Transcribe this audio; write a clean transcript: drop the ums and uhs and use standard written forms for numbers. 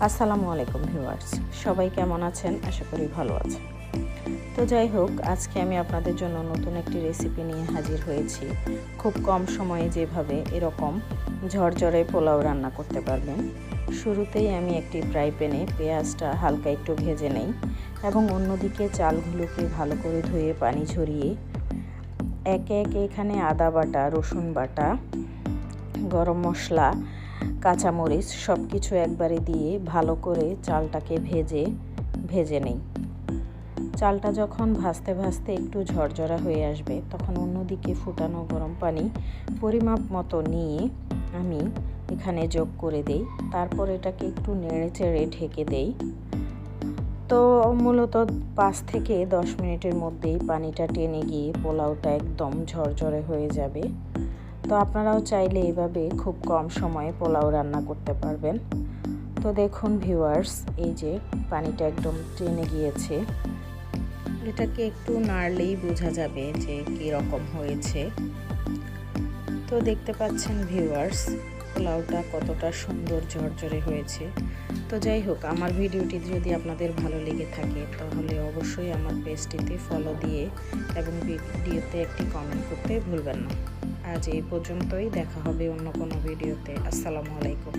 আসসালামু আলাইকুম ভিউয়ার্স, সবাই কেমন আছেন? আশা করি ভালো আছেন। তো যাই হোক, আজকে আমি আপনাদের জন্য নতুন একটি রেসিপি নিয়ে হাজির হয়েছি। খুব কম সময়ে যেভাবে এরকম ঝরঝরে পোলাও রান্না করতে পারবেন। শুরুতেই আমি একটি ফ্রাই প্যানে পেঁয়াজটা হালকা একটু ভেজে নেই এবং অন্যদিকে চালগুলোকে ভালো করে ধুয়ে পানি ঝরিয়ে একে একে এখানে আদা বাটা, রসুন বাটা, গরম মশলা, কাঁচামরিচ সব কিছু একবারে দিয়ে ভালো করে চালটাকে ভেজে নেই। চালটা যখন ভাজতে ভাজতে একটু ঝরঝরা হয়ে আসবে, তখন অন্যদিকে ফুটানো গরম পানি পরিমাপ মতো নিয়ে আমি এখানে যোগ করে দেই। তারপর এটাকে একটু নেড়ে চেড়ে ঢেকে দেই। তো মূলত 5 থেকে 10 মিনিটের মধ্যেই পানিটা টেনে গিয়ে পোলাওটা একদম ঝরঝরে হয়ে যাবে। তো আপনারাও চাইলে এভাবে খুব কম সময়ে পোলাও রান্না করতে পারবেন। তো দেখুন ভিউয়ার্স, এই যে পানিটা একদম টেনে গিয়েছে। এটাকে একটু নাড়লেই বোঝা যাবে যে কী রকম হয়েছে। তো দেখতে পাচ্ছেন ভিউয়ার্স, পোলাওটা কতটা সুন্দর ঝরঝরে হয়েছে। তো যাই হোক, আমার ভিডিওটি যদি আপনাদের ভালো লেগে থাকে তাহলে অবশ্যই আমার পেজটিতে ফলো দিয়ে এবং ভিডিওতে একটি কমেন্ট করতে ভুলবেন না। আজ এই পর্যন্তই, দেখা হবে অন্য কোনো ভিডিওতে। আসসালামু আলাইকুম।